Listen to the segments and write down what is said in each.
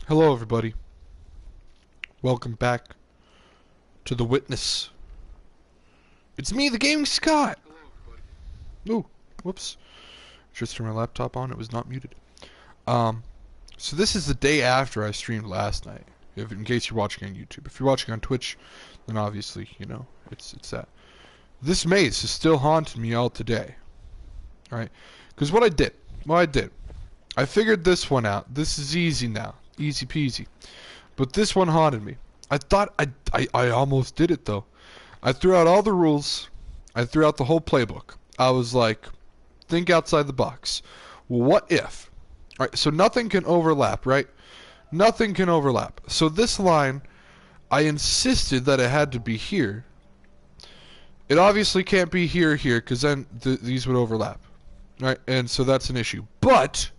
Hello, everybody. Welcome back to The Witness. It's me, the GamingScot. Ooh, whoops. Just turned my laptop on. It was not muted. So this is the day after I streamed last night. In case you're watching on YouTube. If you're watching on Twitch, then obviously, you know, it's that. This maze is still haunting me all today. Alright? Because what I did, I figured this one out. This is easy now. Easy peasy. But this one haunted me. I thought I almost did it though. I threw out all the rules. I threw out the whole playbook. I was like, think outside the box. What if? Alright, so nothing can overlap, right? Nothing can overlap. So this line, I insisted that it had to be here. It obviously can't be here, because then these would overlap. Right? And so that's an issue. But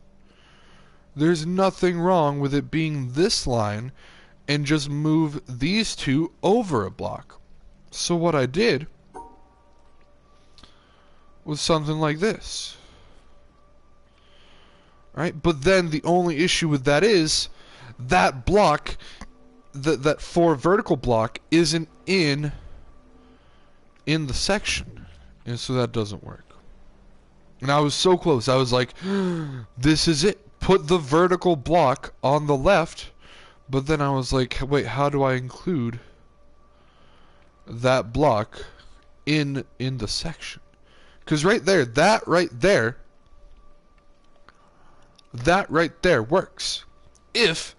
there's nothing wrong with it being this line and just move these two over a block. So what I did was something like this. Right? But then the only issue with that is that block, that 4 vertical block, isn't in the section. And so that doesn't work. And I was so close. I was like, this is it. Put the vertical block on the left. But then I was like, wait, how do I include that block in the section? Because right there, that right there works. If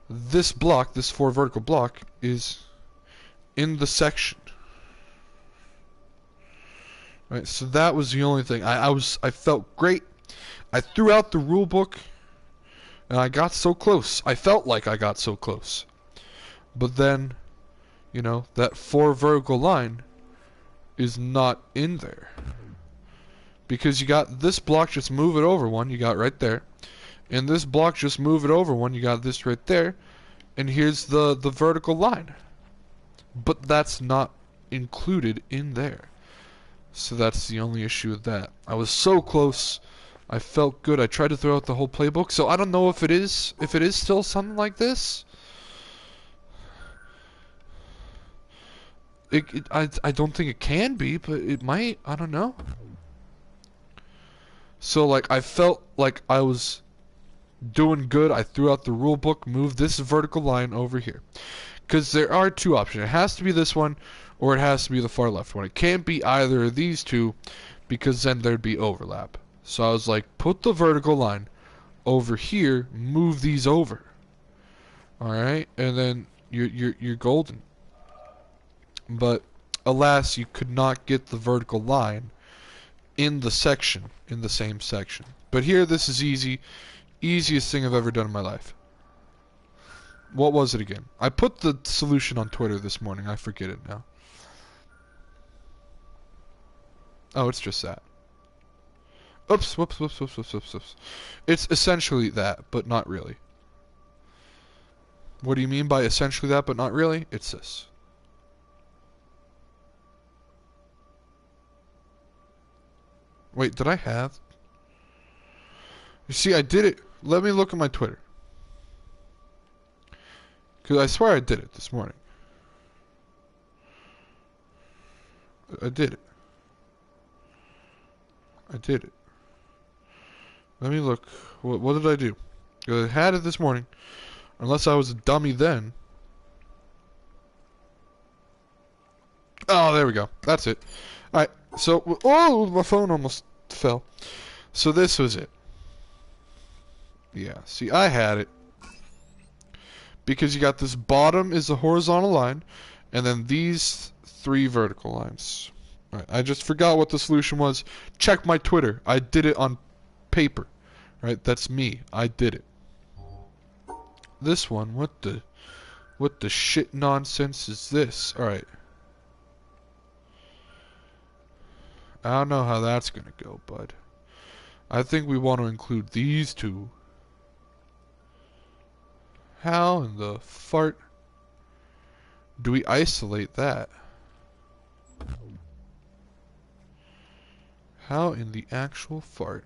this block, this 4 vertical block, is in the section. Right, so that was the only thing. I felt great. I threw out the rule book, and I got so close. I felt like I got so close. But then, you know, that 4 vertical line is not in there. Because you got this block, just move it over one, you got right there. And this block, just move it over one, you got this right there. And here's the vertical line. But that's not included in there. So that's the only issue with that. I was so close. I felt good. I tried to throw out the whole playbook. So I don't know if it is still something like this. I don't think it can be, but it might. I don't know. So like I felt like I was doing good. I threw out the rule book, moved this vertical line over here. Because there are 2 options. It has to be this one, or it has to be the far left one. It can't be either of these 2, because then there'd be overlap. So I was like, put the vertical line over here, move these over. Alright, and then you're golden. But alas, you could not get the vertical line in the section, in the same section. But here, this is easy. Easiest thing I've ever done in my life. What was it again? I put the solution on Twitter this morning. I forget it now. Oh, it's just that. Oops, whoops. It's essentially that, but not really. What do you mean by essentially that, but not really? It's this. Wait, did I have? You see, I did it. Let me look at my Twitter. Because I swear I did it this morning. I did it. Let me look. What did I do? I had it this morning. Unless I was a dummy then. Oh, there we go. That's it. Alright, so... Oh, my phone almost fell. So this was it. Yeah, see, I had it. Because you got this bottom is a horizontal line, and then these 3 vertical lines. Right, I just forgot what the solution was. Check my Twitter. I did it on paper. Right, that's me. I did it. This one, what the shit nonsense is this? Alright. I don't know how that's gonna go, bud. I think we want to include these 2. How in the fart do we isolate that? How in the actual fart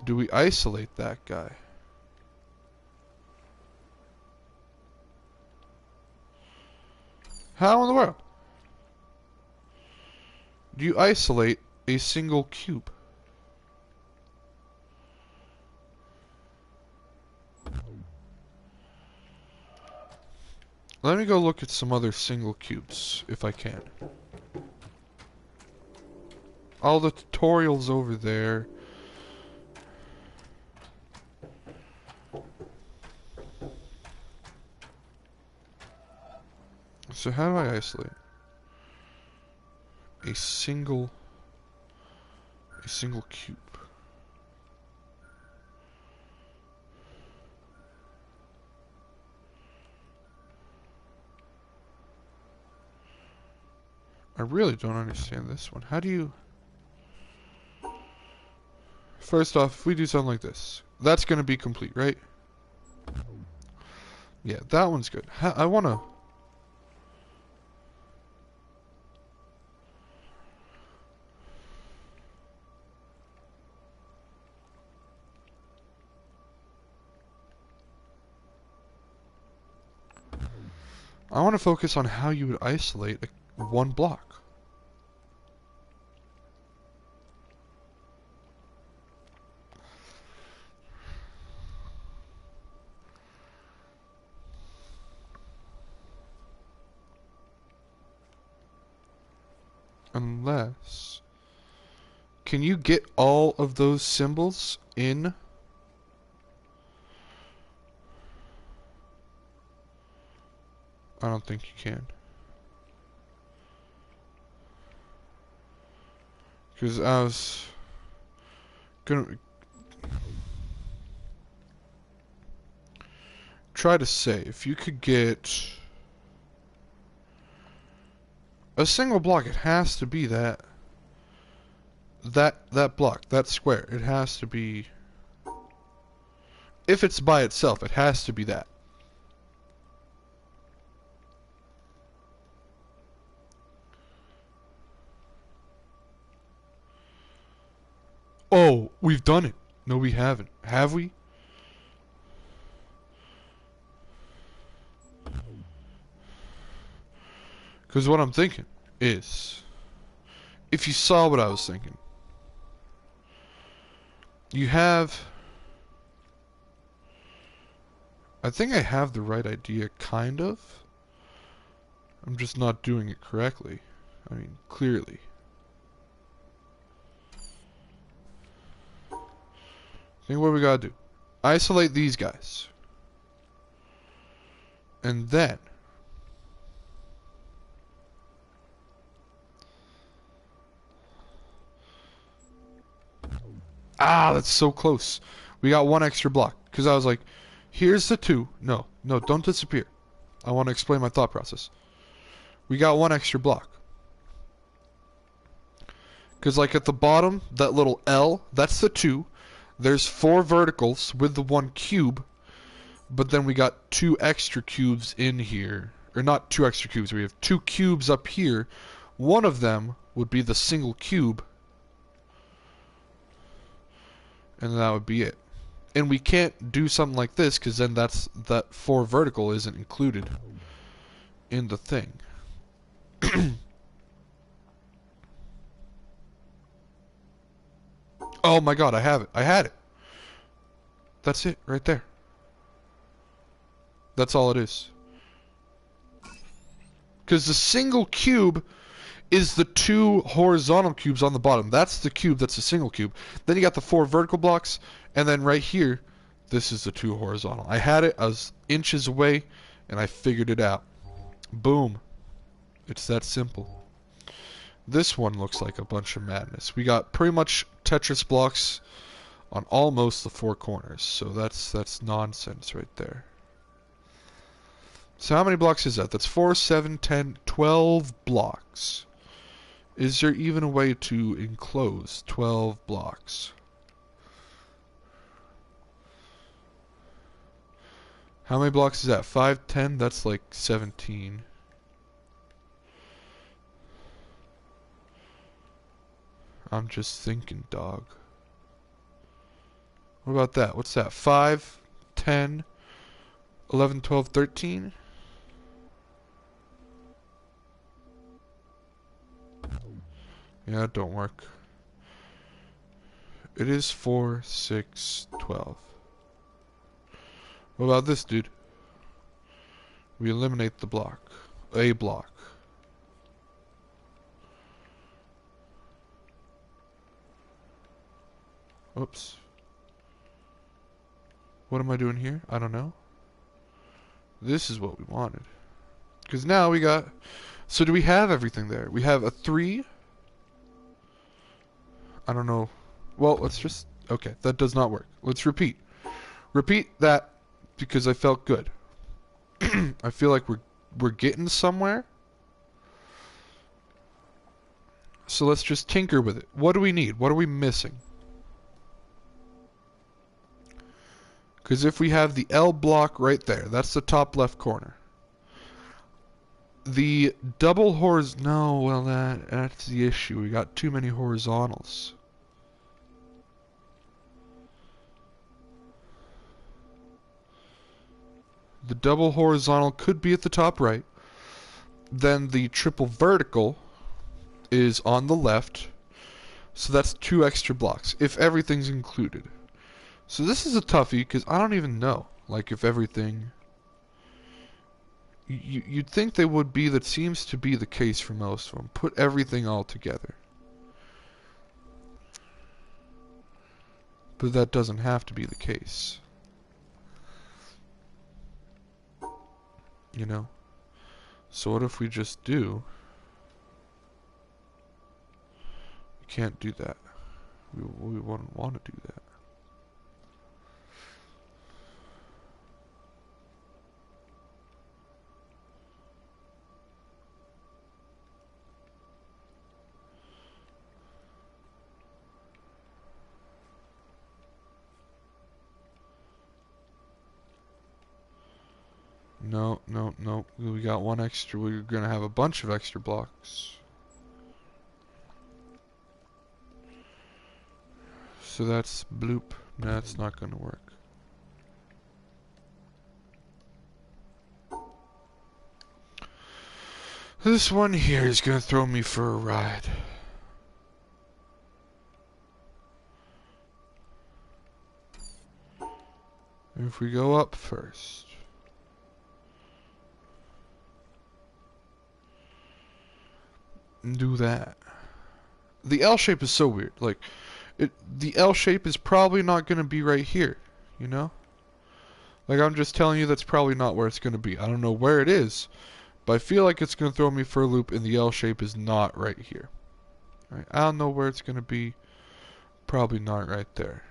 do we isolate that guy? How in the world do you isolate a single cube? Let me go look at some other single cubes, if I can. All the tutorials over there. So how do I isolate a single cube? I really don't understand this one. How do you... First off, if we do something like this, that's going to be complete, right? Yeah, that one's good. I want to... I want to focus on how you would isolate one block. Unless... Can you get all of those symbols in... I don't think you can. Because I was gonna try to say, if you could get a single block, it has to be that block, that square. It has to be, if it's by itself, it has to be that. Oh, we've done it. No, we haven't. Have we? Because what I'm thinking is, if you saw what I was thinking, you have... I think I have the right idea, kind of. I'm just not doing it correctly. I mean, clearly. Think what we gotta do. Isolate these guys. And then... Ah, that's so close. We got one extra block. Because I was like, here's the two. No, don't disappear. I want to explain my thought process. We got one extra block. Because like at the bottom, that little L, that's the two. There's 4 verticals with the 1 cube. But then we got 2 extra cubes in here. Or not 2 extra cubes. We have 2 cubes up here. One of them would be the single cube. And that would be it. And we can't do something like this because then that 4 vertical isn't included in the thing. Oh my god, I have it. I had it. That's it, right there. That's all it is. Because the single cube is the 2 horizontal cubes on the bottom. That's the cube, that's a single cube. Then you got the 4 vertical blocks, and then right here, this is the 2 horizontal. I had it, I was inches away, and I figured it out. Boom. It's that simple. This one looks like a bunch of madness. We got pretty much Tetris blocks on almost the 4 corners, so that's nonsense right there. So how many blocks is that? That's 4, 7, 10, 12 blocks. Is there even a way to enclose 12 blocks? How many blocks is that? 5, 10? That's like 17. I'm just thinking, dog. What about that? What's that? 5, 10, 11, 12, 13? Yeah, it don't work. It is 4, 6, 12. What about this, dude? We eliminate the block. A block. Oops. What am I doing here? I don't know. This is what we wanted. Because now we got... So do we have everything there? We have a 3. I don't know. Well, let's just... Okay, that does not work. Let's repeat. Repeat that because I felt good. I feel like we're getting somewhere. So let's just tinker with it. What do we need? What are we missing? Because if we have the L block right there, that's the top left corner. The double no, well that's the issue. We got too many horizontals. The double horizontal could be at the top right. Then the triple vertical is on the left. So that's 2 extra blocks, if everything's included. So this is a toughie, because I don't even know, like, if everything... You'd think they would be, that seems to be the case for most of them. Put everything all together. But that doesn't have to be the case. You know? So what if we just do... We can't do that. We wouldn't want to do that. No, no, no. We got 1 extra. We're gonna have a bunch of extra blocks. So that's bloop. No, that's not gonna work. This one here is gonna throw me for a ride. If we go up first. And do that. The L shape is so weird. Like, the L shape is probably not going to be right here, you know? Like, I'm just telling you that's probably not where it's going to be. I don't know where it is, but I feel like it's going to throw me for a loop, and the L shape is not right here. Right? I don't know where it's going to be. Probably not right there.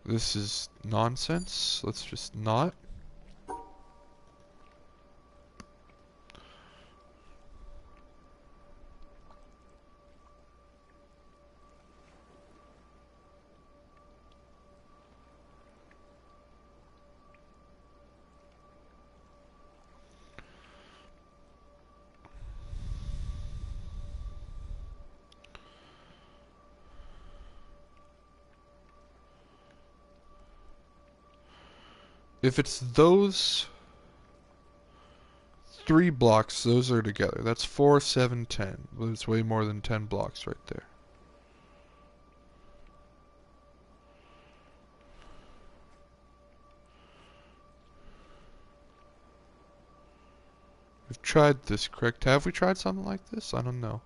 This is nonsense. Let's just not. If it's those 3 blocks, those are together. That's 4, 7, 10. Well, it's way more than 10 blocks right there. We've tried this, correct? Have we tried something like this? I don't know.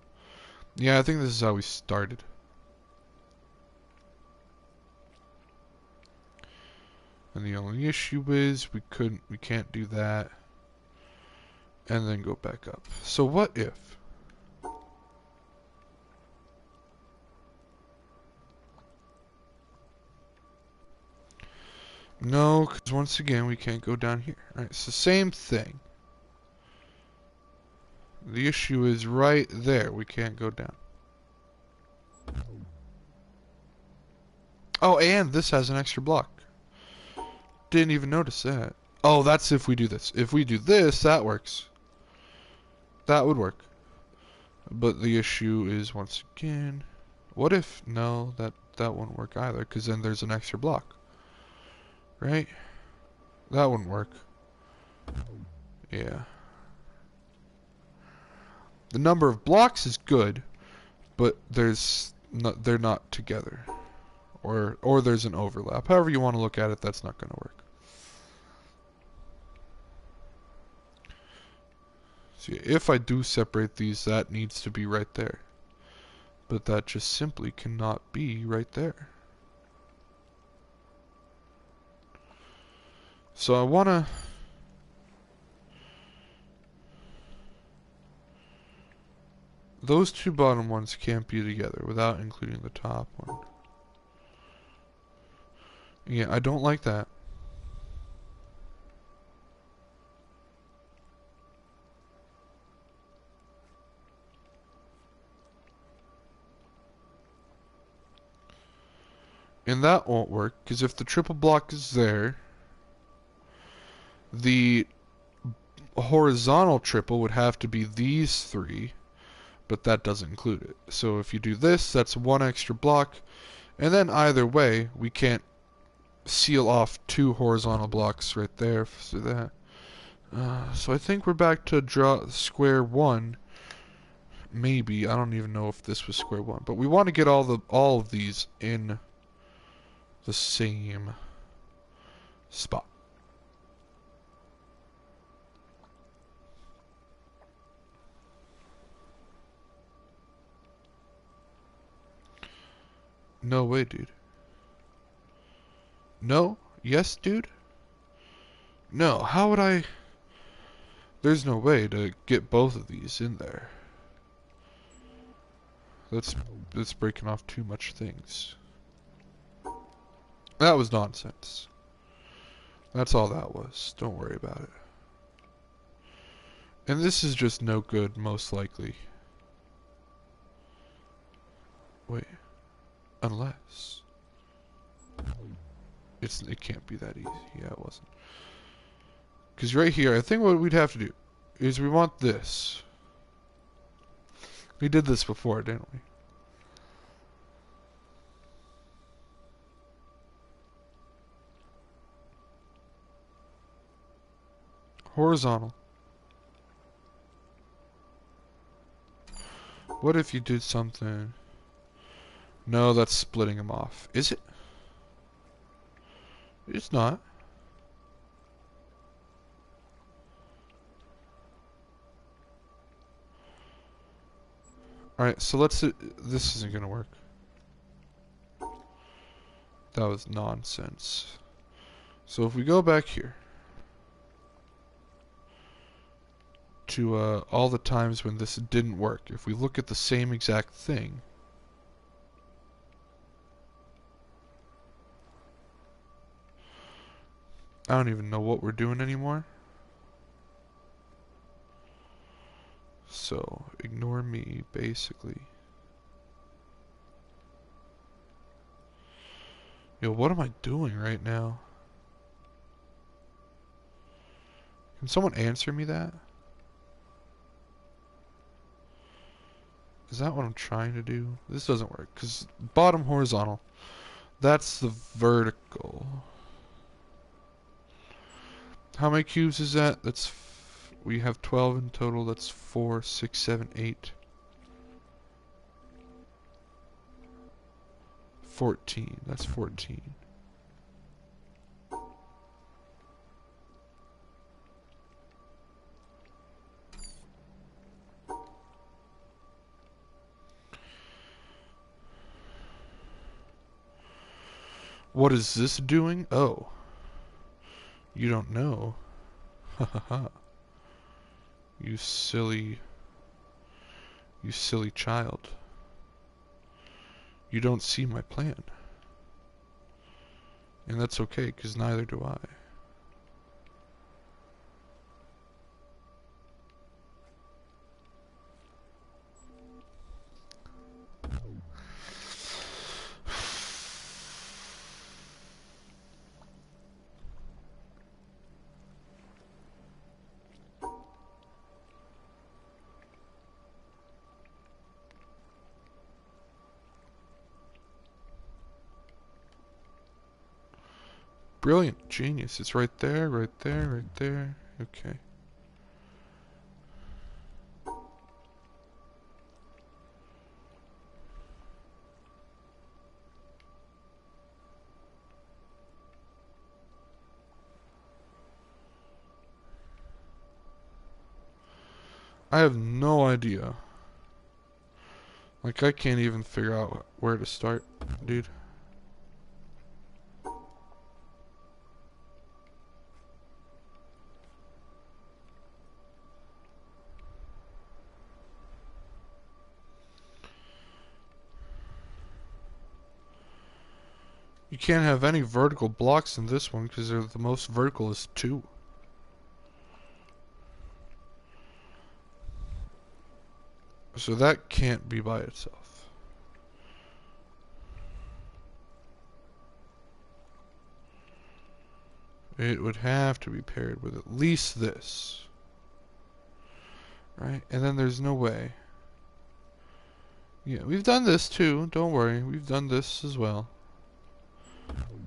Yeah, I think this is how we started. And the only issue is we can't do that. And then go back up. So what if? No, because once again we can't go down here. Alright, it's the same thing. The issue is right there. We can't go down. Oh, and this has an extra block. Didn't even notice that. Oh, that's if we do this. If we do this, that works. That would work. But the issue is, once again... What if... No, that wouldn't work either, because then there's an extra block. Right? That wouldn't work. Yeah. The number of blocks is good, but they're not together. Or there's an overlap. However you want to look at it, that's not going to work. So yeah, if I do separate these, that needs to be right there. But that just simply cannot be right there. So I want to... Those two bottom ones can't be together without including the top one. Yeah, I don't like that. And that won't work, because if the triple block is there, the horizontal triple would have to be these three, but that doesn't include it. So if you do this, that's one extra block, and then either way, we can't seal off two horizontal blocks right there. So that. So I think we're back to draw square one. Maybe, I don't even know if this was square one, but we want to get all of these in the same spot. No way, dude. No? Yes, dude? No, how would I... There's no way to get both of these in there. That's breaking off too much things. That was nonsense. That's all that was. Don't worry about it. And this is just no good, most likely. Wait. Unless... It can't be that easy. Yeah, it wasn't. Because right here, I think what we'd have to do is we want this. We did this before, didn't we? Horizontal. What if you did something... No, that's splitting them off. Is it? It's not. Alright, so let's... This isn't gonna work. That was nonsense. So if we go back here to all the times when this didn't work, if we look at the same exact thing, I don't even know what we're doing anymore. So ignore me, basically. Yo, what am I doing right now? Can someone answer me that? Is that what I'm trying to do? This doesn't work, because bottom horizontal, that's the vertical. How many cubes is that? We have 12 in total. That's 4, 6, 7, 8. 14. That's 14. What is this doing? Oh. You don't know. Ha ha ha. You silly child. You don't see my plan. And that's okay, because neither do I. Brilliant. Genius. It's right there, right there, right there. Okay. I have no idea. Like, I can't even figure out where to start, dude. You can't have any vertical blocks in this one because they're the most vertical is 2. So that can't be by itself. It would have to be paired with at least this. Right? And then there's no way. Yeah, we've done this too. Don't worry. We've done this as well.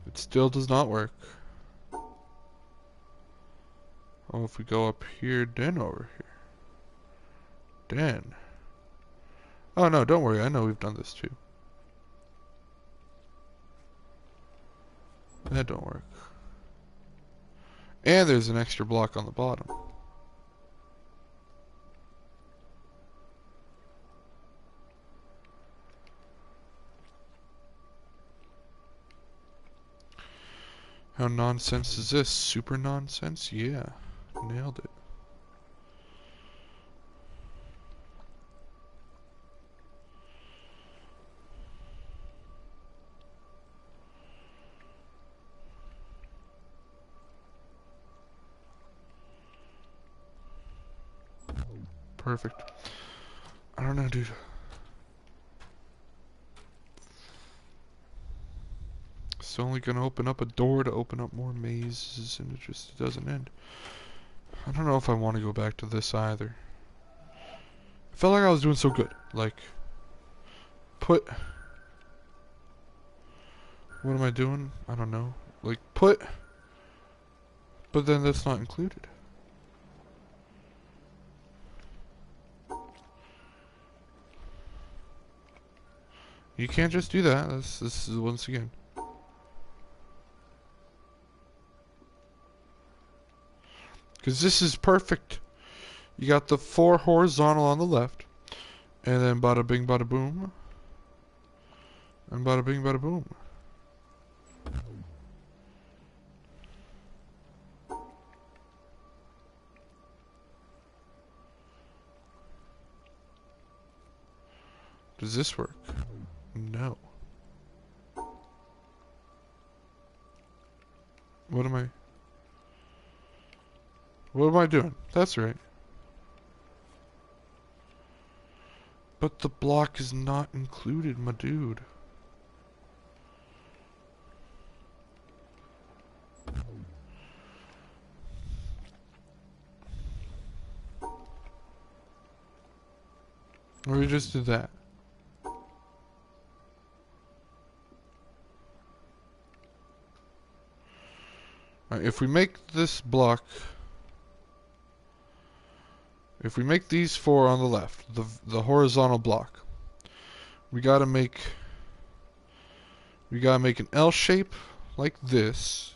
It still does not work. Oh, if we go up here, then over here. Then. Oh no, don't worry. I know we've done this too. That don't work. And there's an extra block on the bottom. How nonsense is this? Super nonsense? Yeah. Nailed it. Perfect. I don't know, dude. It's only gonna open up a door to open up more mazes, and it just doesn't end. I don't know if I want to go back to this either. I felt like I was doing so good. Like, what am I doing? I don't know. Like, but then that's not included. You can't just do that. This is once again. Because this is perfect. You got the 4 horizontal on the left. And then bada bing bada boom. And bada bing bada boom. Does this work? No. What am I doing? That's right. But the block is not included, my dude. Or we just did that. Alright, if we make this block, if we make these 4 on the left, the horizontal block, we gotta make an L shape like this.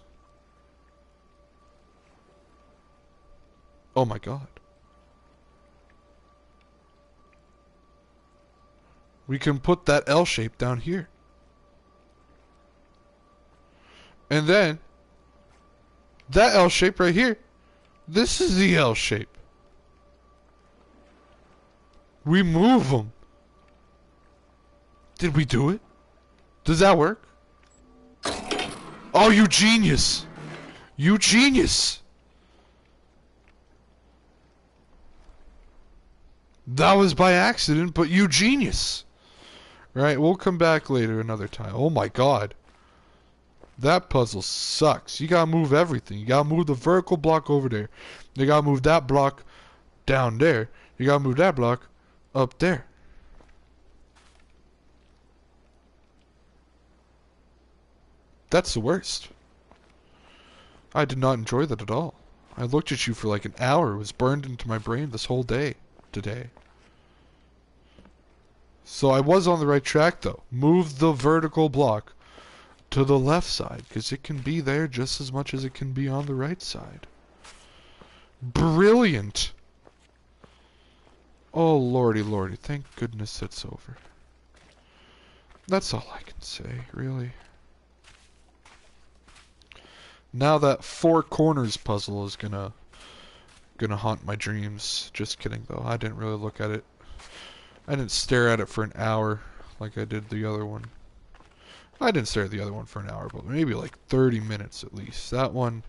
Oh my god. We can put that L shape down here. And then that L shape right here. This is the L shape. We move them. Did we do it? Does that work? Oh, you genius. You genius. That was by accident, but you genius. Right, we'll come back later another time. Oh my god. That puzzle sucks. You gotta move everything. You gotta move the vertical block over there. You gotta move that block down there. You gotta move that block up there. That's the worst. I did not enjoy that at all. I looked at you for like an hour. It was burned into my brain this whole day today. So I was on the right track though. Move the vertical block to the left side, because it can be there just as much as it can be on the right side. Brilliant. Oh, lordy, lordy. Thank goodness it's over. That's all I can say, really. Now that four corners puzzle is gonna haunt my dreams. Just kidding, though. I didn't really look at it. I didn't stare at it for an hour like I did the other one. I didn't stare at the other one for an hour, but maybe like 30 minutes at least. That one,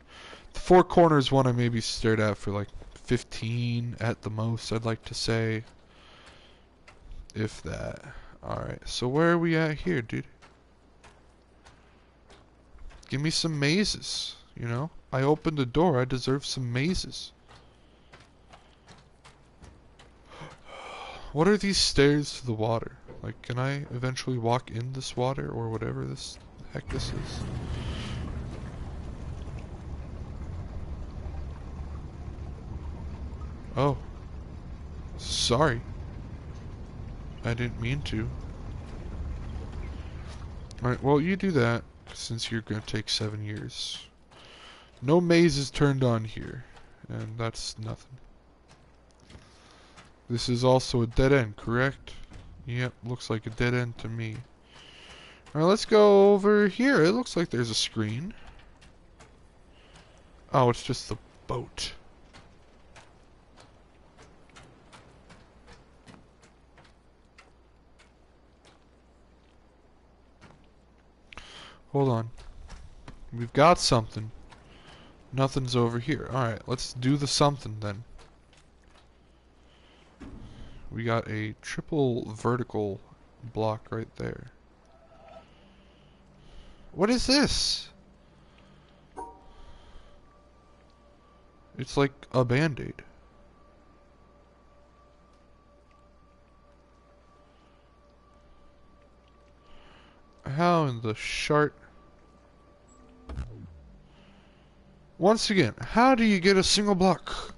the four corners one, I maybe stared at for like 15 at the most, I'd like to say. If that. Alright, so where are we at here, dude? Give me some mazes, you know? I opened the door, I deserve some mazes. What are these stairs to the water? Like, can I eventually walk in this water or whatever this heck this is? Oh. Sorry. I didn't mean to. Alright, well, you do that, since you're gonna take 7 years. No maze is turned on here, and that's nothing. This is also a dead end, correct? Yep, looks like a dead end to me. Alright, let's go over here. It looks like there's a screen. Oh, it's just the boat. Hold on. We've got something. Nothing's over here. Alright, let's do the something then. We got a triple vertical block right there. What is this? It's like a band-aid. How in the shart? Once again, how do you get a single block?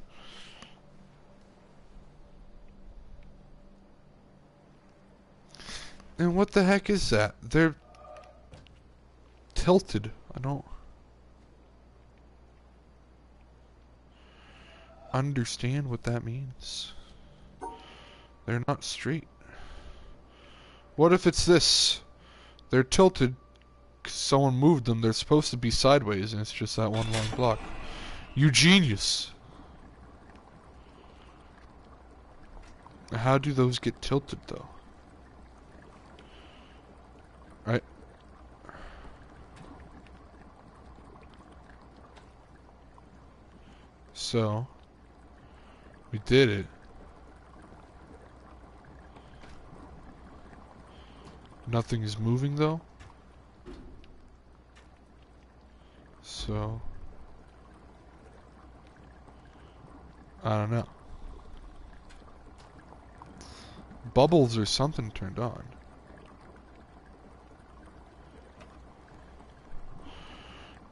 And what the heck is that? They're tilted. I don't understand what that means. They're not straight. What if it's this? They're tilted 'cause someone moved them. They're supposed to be sideways and it's just that one long block. You genius. How do those get tilted though? Right? So, we did it. Nothing is moving though. So, I don't know. Bubbles or something turned on.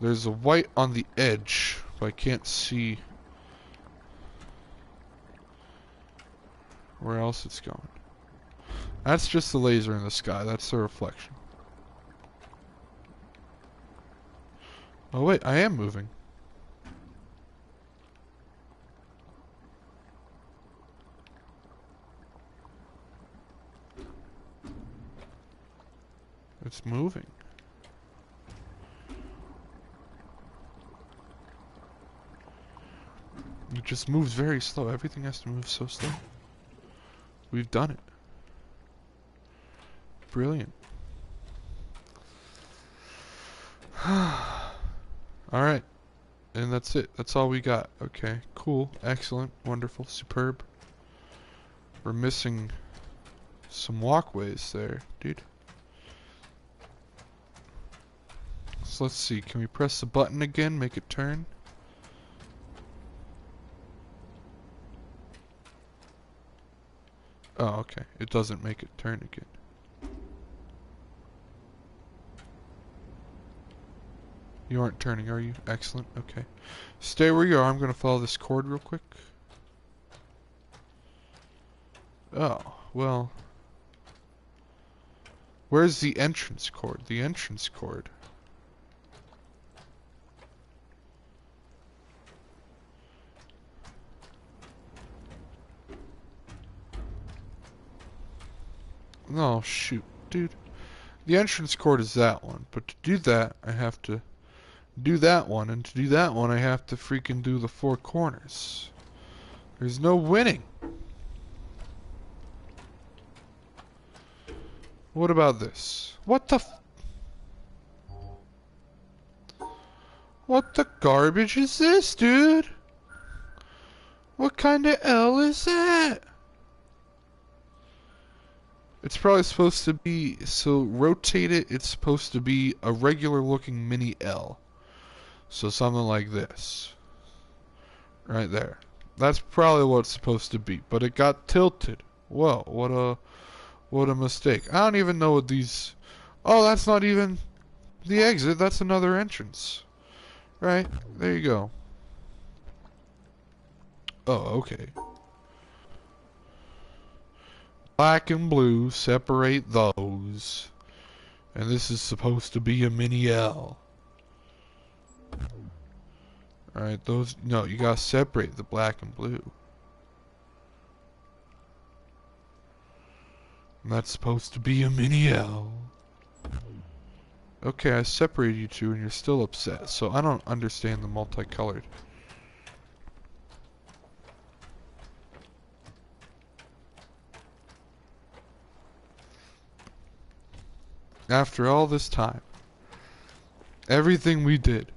There's a white on the edge, but I can't see where else it's going. That's just the laser in the sky. That's the reflection. Oh wait, I am moving. It's moving. It just moves very slow. Everything has to move so slow. We've done it. Brilliant. Alright. And that's it. That's all we got. Okay. Cool. Excellent. Wonderful. Superb. We're missing some walkways there, dude. So let's see. Can we press the button again? Make it turn? Oh, okay. It doesn't make it turn again. You aren't turning, are you? Excellent. Okay. Stay where you are. I'm going to follow this cord real quick. Oh, well. Where's the entrance cord? The entrance cord. No, shoot, dude. The entrance court is that one, but to do that, I have to do that one, and to do that one, I have to freaking do the four corners. There's no winning. What about this? What the what the garbage is this, dude? What kind of L is that? It's probably supposed to be, so rotate it, it's supposed to be a regular looking mini L. So something like this. Right there. That's probably what it's supposed to be, but it got tilted. Whoa, what a mistake. I don't even know what these... Oh, that's not even the exit, that's another entrance. Right, there you go. Oh, okay. Black and blue, separate those. And this is supposed to be a mini L. Alright, those... No, you gotta separate the black and blue. And that's supposed to be a mini L. Okay, I separated you two and you're still upset, so I don't understand the multicolored. After all this time, everything we did,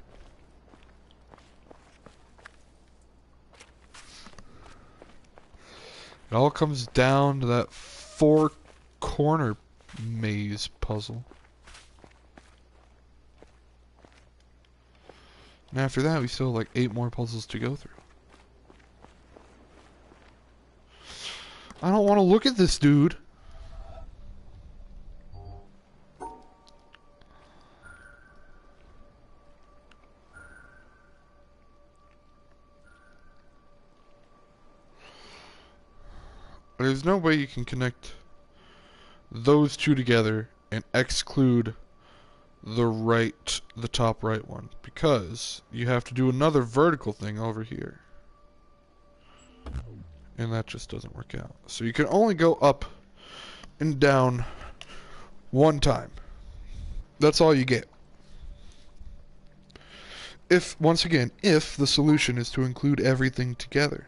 it all comes down to that four corner maze puzzle. And after that, we still have like 8 more puzzles to go through. I don't want to look at this, dude. There's no way you can connect those two together and exclude the top right one, because you have to do another vertical thing over here. And that just doesn't work out. So you can only go up and down one time. That's all you get. If, once again, if the solution is to include everything together.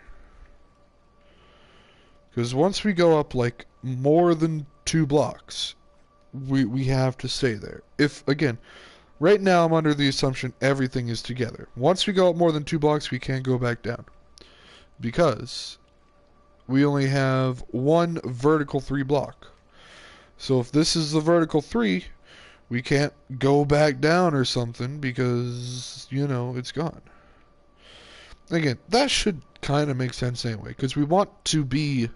Because once we go up like more than 2 blocks, we have to stay there. If, again, right now I'm under the assumption everything is together. Once we go up more than 2 blocks, we can't go back down. Because we only have one vertical 3 block. So if this is the vertical 3, we can't go back down or something because, you know, it's gone. Again, that should kind of make sense anyway, because we want to be...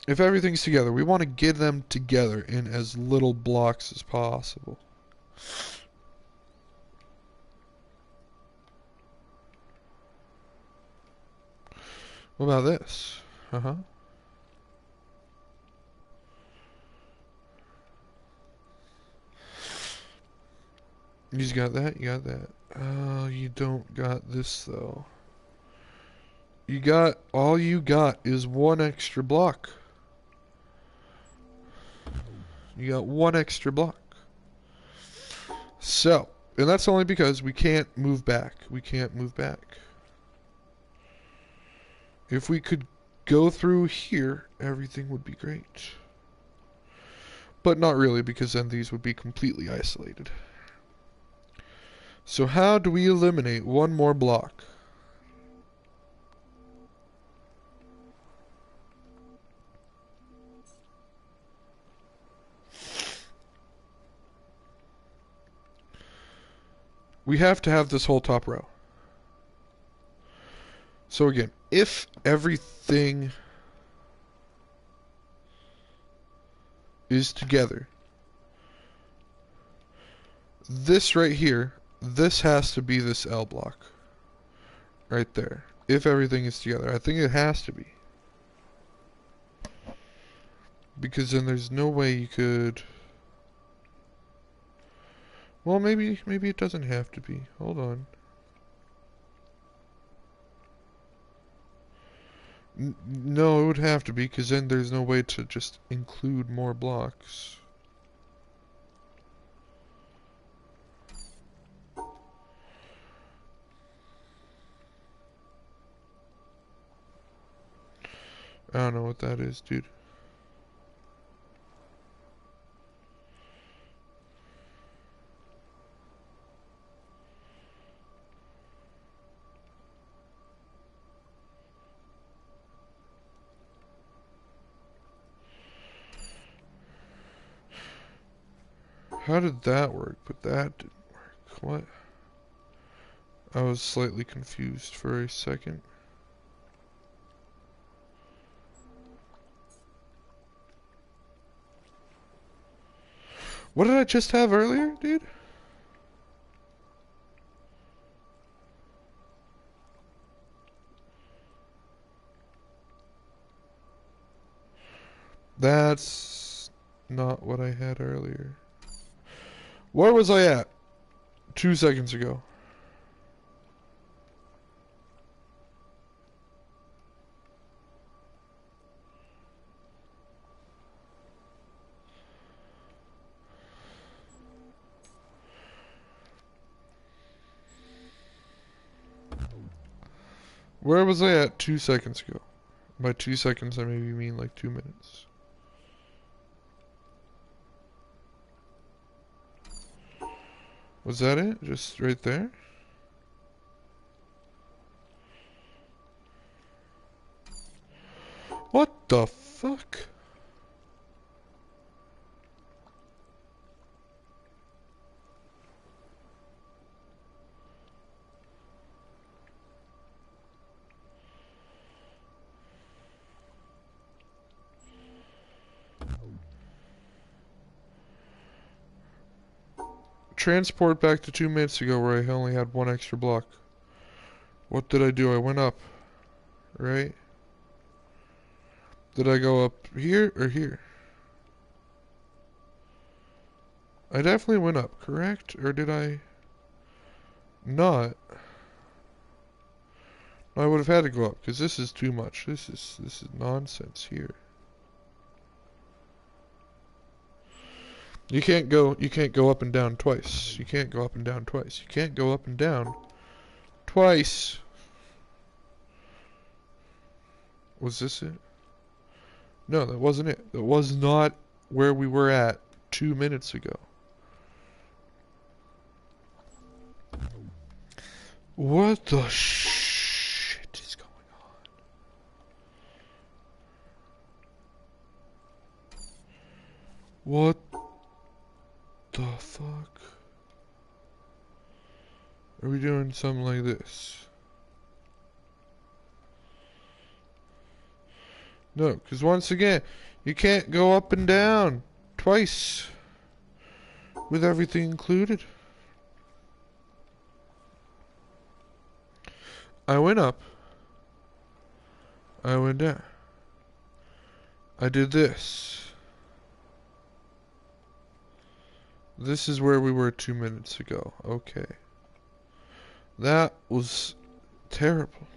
If everything's together, we want to get them together in as little blocks as possible. What about this? Uh-huh. You got that? You got that. Oh, you don't got this, though. You got... All you got is 1 extra block. You got 1 extra block. So, and that's only because we can't move back. We can't move back. If we could go through here, everything would be great. But not really, because then these would be completely isolated. So how do we eliminate 1 more block? We have to have this whole top row. So again, if everything is together, this right here, this has to be this L block. Right there. If everything is together. I think it has to be. Because then there's no way you could... Well, maybe it doesn't have to be. Hold on. No, it would have to be, because then there's no way to just include more blocks. I don't know what that is, dude. How did that work? But that didn't work. What? I was slightly confused for a second. What did I just have earlier, dude? That's not what I had earlier. Where was I at 2 seconds ago? Where was I at 2 seconds ago? By 2 seconds, I maybe mean like 2 minutes. Was that it? Just right there? What the fuck? Transport back to 2 minutes ago where I only had 1 extra block. What did I do? I went up, right? Did I go up here or here? I definitely went up, correct? Or did I not? I would have had to go up because this is too much. This is nonsense here. You can't go up and down twice. You can't go up and down twice. You can't go up and down twice. Was this it? No, that wasn't it. That was not where we were at 2 minutes ago. What the shit is going on? What the fuck? Are we doing something like this? No, because once again, you can't go up and down twice with everything included. I went up. I went down. I did this. This is where we were 2 minutes ago. Okay. That was terrible.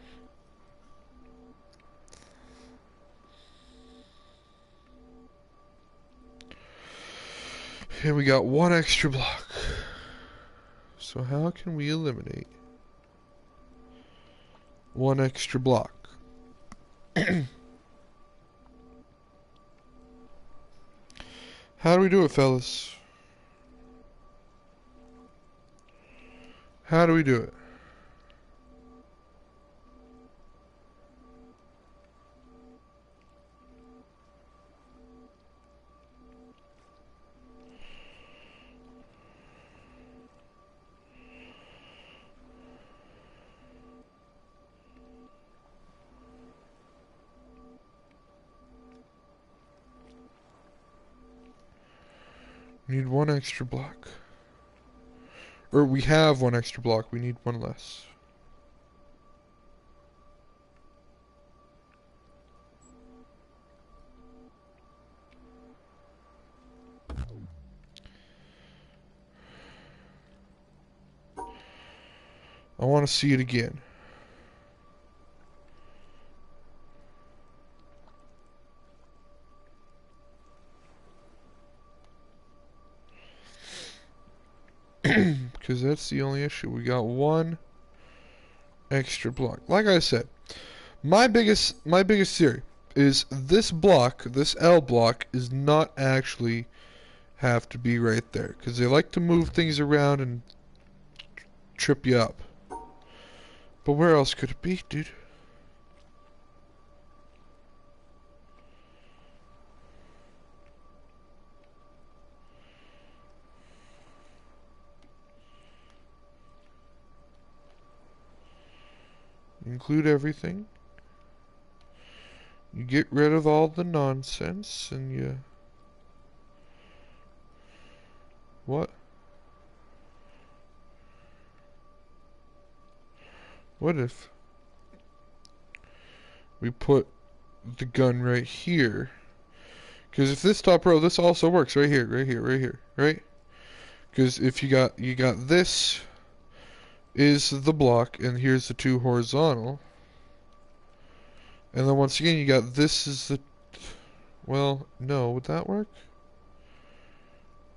And we got 1 extra block. So how can we eliminate 1 extra block? How do we do it, fellas? How do we do it? We need 1 extra block. Or we have 1 extra block. We need 1 less. I want to see it again. Because that's the only issue. We got one extra block. Like I said, my biggest theory is this block, this L block, is not actually have to be right there. Because they like to move things around and trip you up. But where else could it be, dude? Include everything. You get rid of all the nonsense and you... What? What if we put the gun right here? Because if this top row, this also works right here, right here, right here, right? Because if you got this is the block, and here's the two horizontal. And then once again, you got this is the... Well, no, would that work?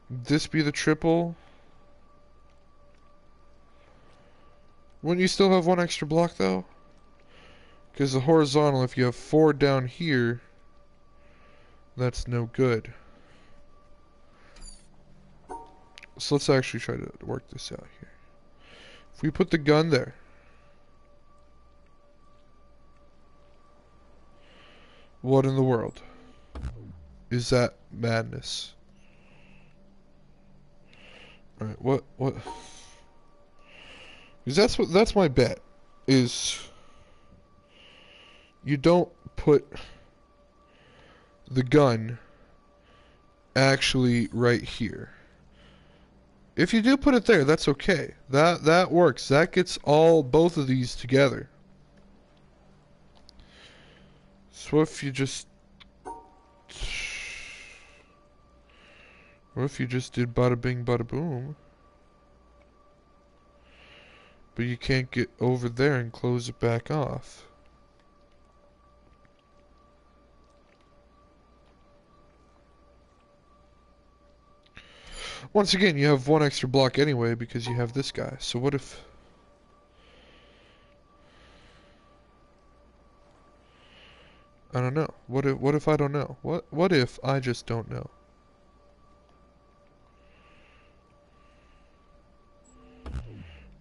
Would this be the triple? Wouldn't you still have one extra block, though? Because the horizontal, if you have 4 down here, that's no good. So let's actually try to work this out here. If we put the gun there, what in the world is that madness? Alright, what? Because that's my bet, is you don't put the gun actually right here. If you do put it there, that's okay. That works. That gets both of these together. So if you just... What if you just did bada bing bada boom? But you can't get over there and close it back off. Once again, you have one extra block anyway because you have this guy. So what if... I don't know. What if I don't know? What if I just don't know?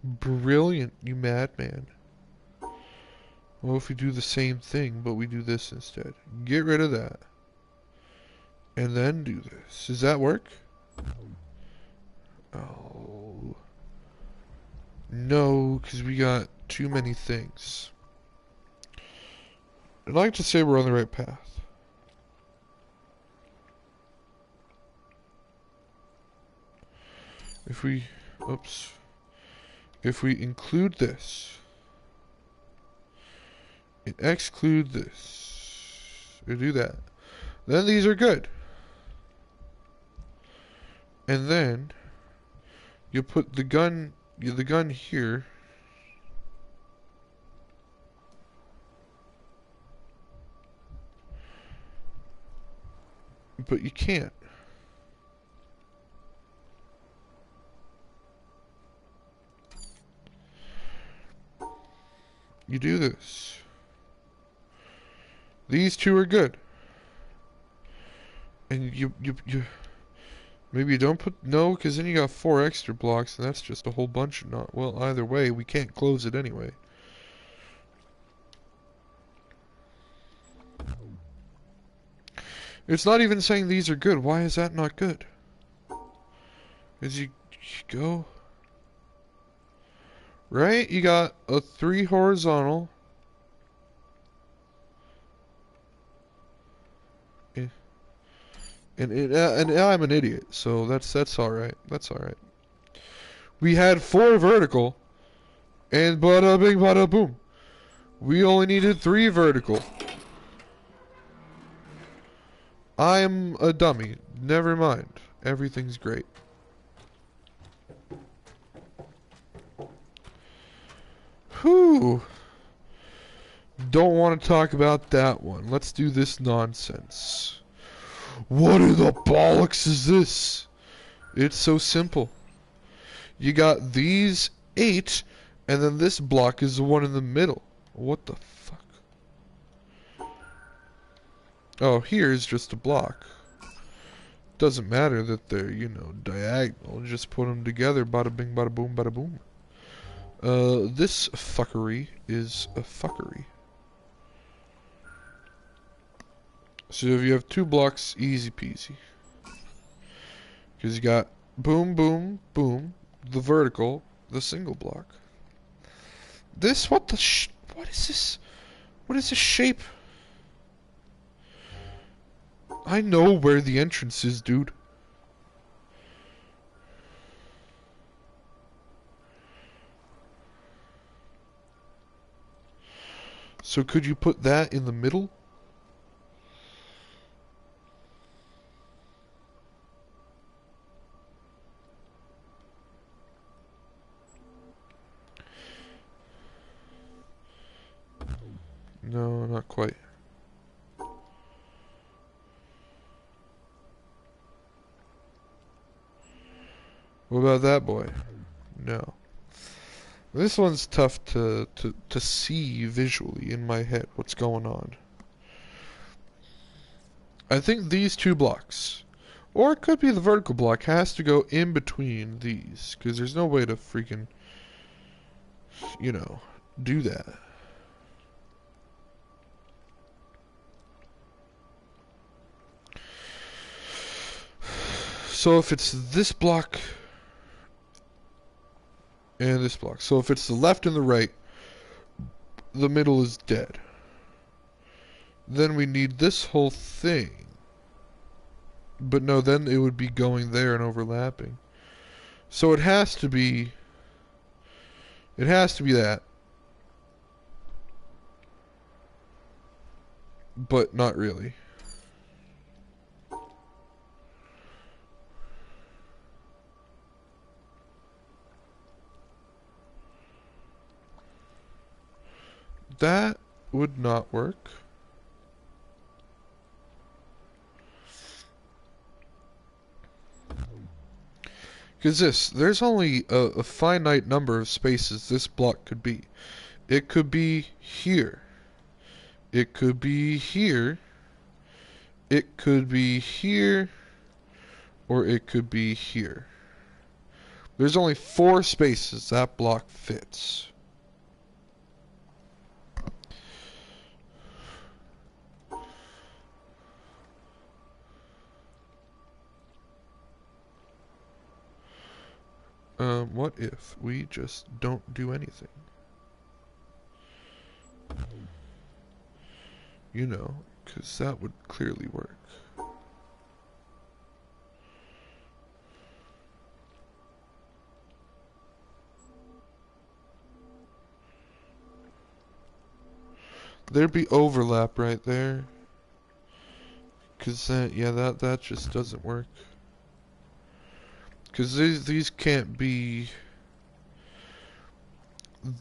Brilliant, you madman. Well, if we do the same thing, but we do this instead. Get rid of that. And then do this. Does that work? Oh. No, because we got too many things. I'd like to say we're on the right path. If we... Oops. If we include this, and exclude this, or do that, then these are good. And then you put the gun here. But you can't. You do this. These two are good. And you maybe you don't put... No, because then you got 4 extra blocks, and that's just a whole bunch of not... Well, either way, we can't close it anyway. It's not even saying these are good. Why is that not good? Because you go... Right? You got a 3 horizontal. And I'm an idiot, so that's all right. That's all right. We had 4 vertical, and bada bing bada boom. We only needed 3 vertical. I'm a dummy. Never mind. Everything's great. Whew. Don't want to talk about that one. Let's do this nonsense. What in the bollocks is this? It's so simple. You got these 8, and then this block is the one in the middle. What the fuck? Oh, here's just a block. Doesn't matter that they're, you know, diagonal. Just put them together. Bada bing, bada boom, bada boom. This fuckery is a fuckery. So if you have 2 blocks, easy peasy. Because you got boom, boom, boom, the vertical, the single block. This, what is this? What is this shape? I know where the entrance is, dude. So could you put that in the middle? No, not quite. What about that boy? No. This one's tough to see visually in my head what's going on. I think these 2 blocks, or it could be the vertical block, has to go in between these, because there's no way to freaking, you know, do that. So if it's this block and this block, so if it's the left and the right, the middle is dead. Then we need this whole thing. But no, then it would be going there and overlapping. So it has to be that. But not really. That would not work. Because there's only a finite number of spaces this block could be. It could be here. It could be here. It could be here. Or it could be here. There's only 4 spaces that block fits. What if we just don't do anything? You know, because that would clearly work. There'd be overlap right there. Because that just doesn't work. Because these can't be...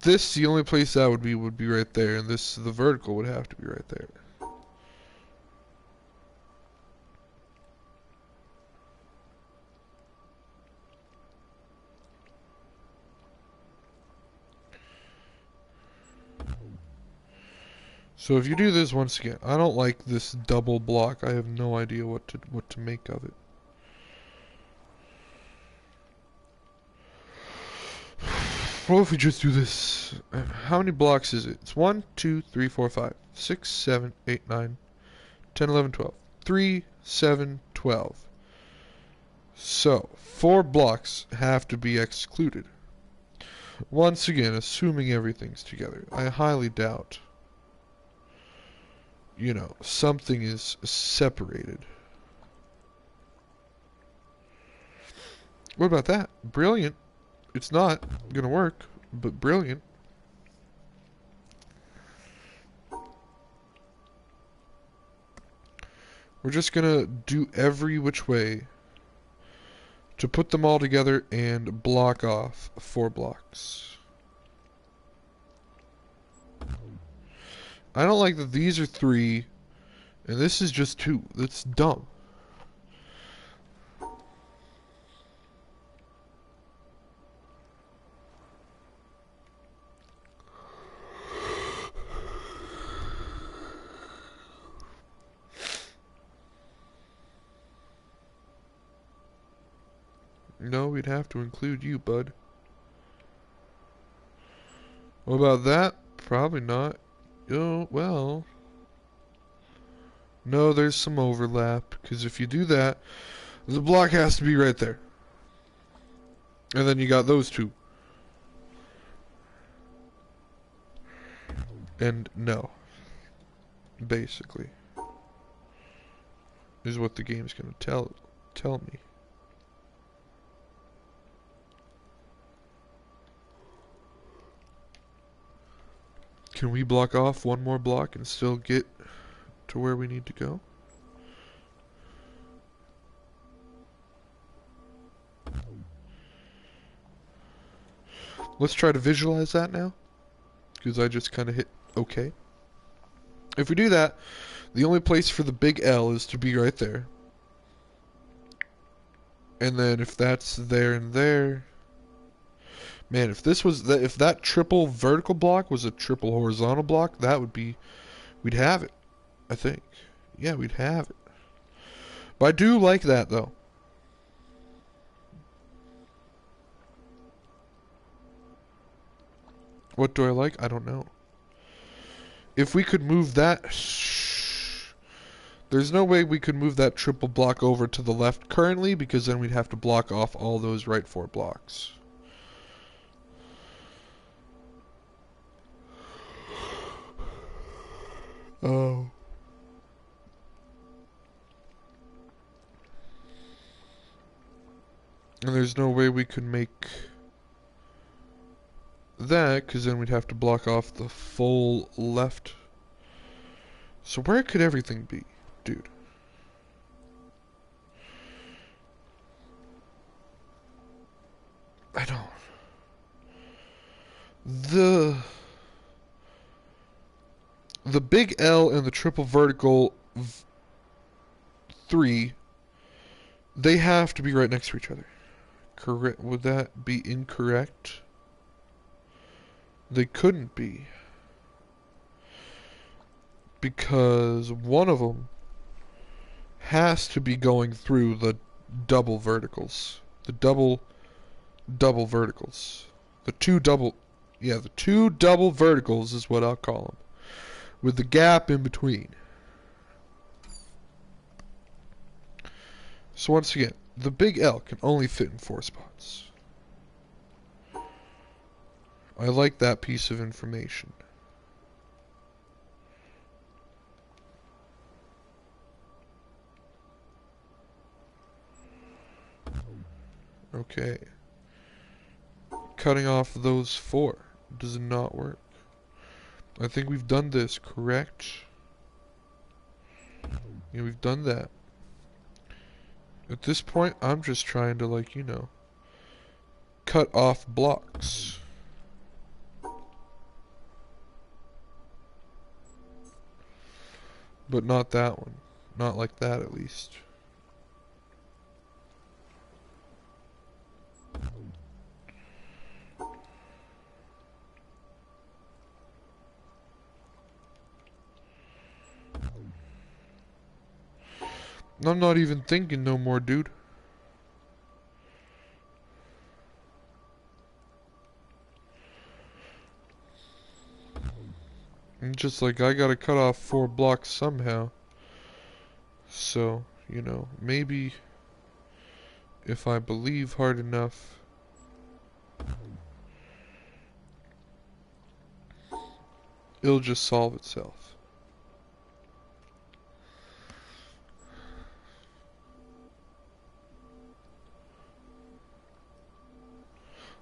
This, the only place that would be right there, and this, the vertical, would have to be right there. So if you do this once again, I don't like this double block. I have no idea what to make of it. What if we just do this? How many blocks is it? It's 1, 2, 3, 4, 5, 6, 7, 8, 9, 10, 11, 12. 3, 7, 12. So, 4 blocks have to be excluded. Once again, assuming everything's together. I highly doubt, you know, something is separated. What about that? Brilliant. It's not gonna work, but brilliant. We're just gonna do every which way to put them all together and block off 4 blocks. I don't like that these are 3 and this is just 2. That's dumb. No, we'd have to include you, bud. What about that? Probably not. Oh, well. No, there's some overlap, because if you do that, the block has to be right there. And then you got those two. And no. Basically. Is what the game's gonna tell me. Can we block off one more block and still get to where we need to go? Let's try to visualize that now, because I just kind of hit OK. If we do that, the only place for the big L is to be right there. And then if that's there and there, man, if this was if that triple vertical block was a triple horizontal block, that would be, we'd have it, I think. Yeah, we'd have it. But I do like that though. What do I like? I don't know. If we could move that, there's no way we could move that triple block over to the left currently, because then we'd have to block off all those right 4 blocks. Oh. And there's no way we could make that, because then we'd have to block off the full left. So where could everything be, dude? I don't. The big L and the triple vertical 3, they have to be right next to each other. Correct? Would that be incorrect? They couldn't be, because one of them has to be going through the double verticals. The double verticals. The two double verticals is what I'll call them, with the gap in between. So once again, the big L can only fit in 4 spots. I like that piece of information. Okay. Cutting off those 4 does not work. I think we've done this, correct? Yeah, we've done that. At this point, I'm just trying to, like, you know, cut off blocks. But not that one. Not like that, at least. I'm not even thinking no more, dude. I'm just like, I gotta cut off 4 blocks somehow. So, you know, maybe if I believe hard enough, it'll just solve itself.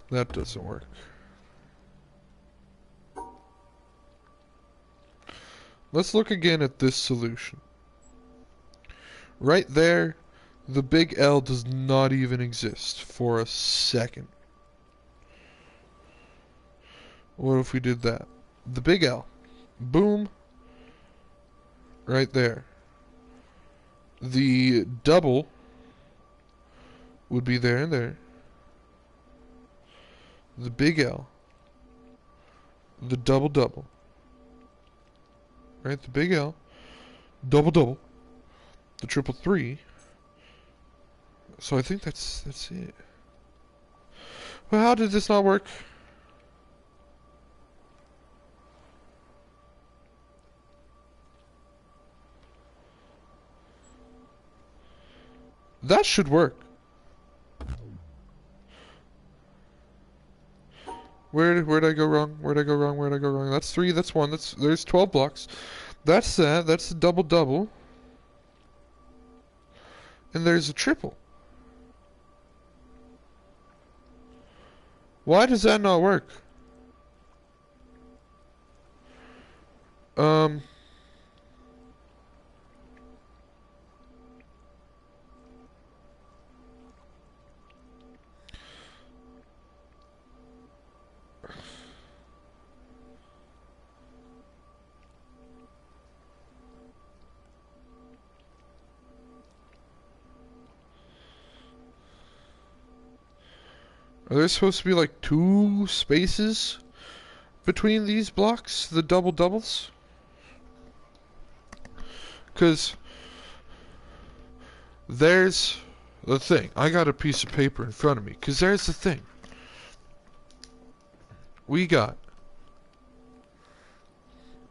That doesn't work. Let's look again at this solution. Right there, the big L does not even exist for a second. What if we did that? The big L. Boom. Right there. The double would be there and there. The big L. The double. Right? The big L. Double. The triple 3. So I think that's it. Well, how did this not work? That should work. Where'd I go wrong? Where'd I go wrong? Where'd I go wrong? That's 3, that's 1, there's 12 blocks. That's that, that's a double double. And there's a triple. Why does that not work? Are there supposed to be like 2 spaces between these blocks, the double doubles? Because there's the thing. I got a piece of paper in front of me. Because there's the thing. We got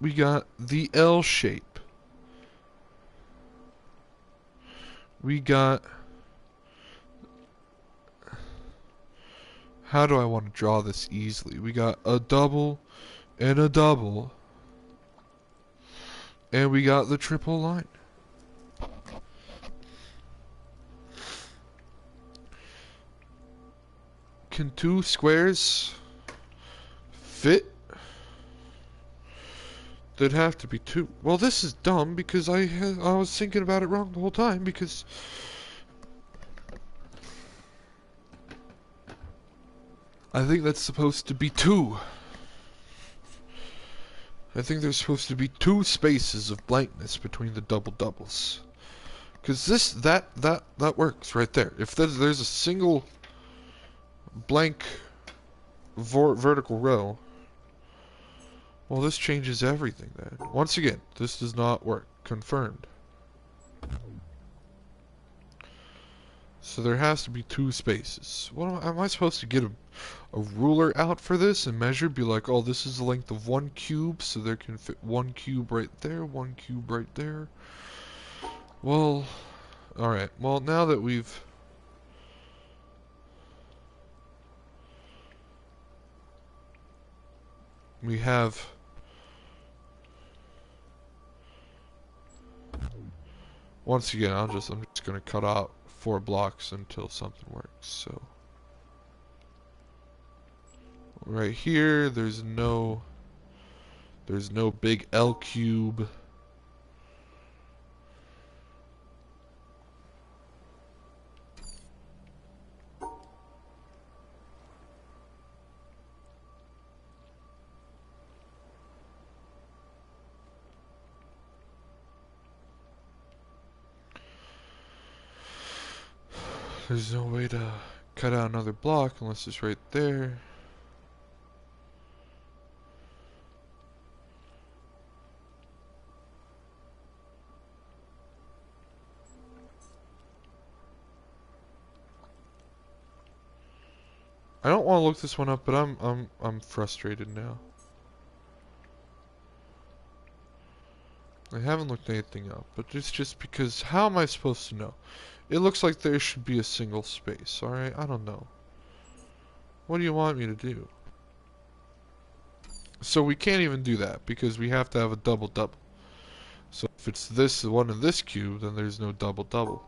the L shape. We got... How do I want to draw this easily? We got a double and a double. And we got the triple line. Can 2 squares fit? There'd have to be 2. Well, this is dumb because I was thinking about it wrong the whole time because... I think that's supposed to be 2. I think there's supposed to be 2 spaces of blankness between the double doubles. Because that works right there. If there's a single blank vertical row, well, this changes everything then. Once again, this does not work. Confirmed. So there has to be 2 spaces. What am I supposed to get a ruler out for this and measure? Be like, oh, this is the length of 1 cube, so there can fit 1 cube right there, 1 cube right there. Well, alright. Well, now that we have... Once again, I'm just gonna cut out 4 blocks until something works. So right here, there's no big L cube. There's no way to cut out another block unless it's right there. I don't want to look this one up, but I'm frustrated now. I haven't looked anything up, but it's just because how am I supposed to know? It looks like there should be a single space, alright? I don't know. What do you want me to do? So we can't even do that because we have to have a double-double. So if it's this one in this cube, then there's no double-double.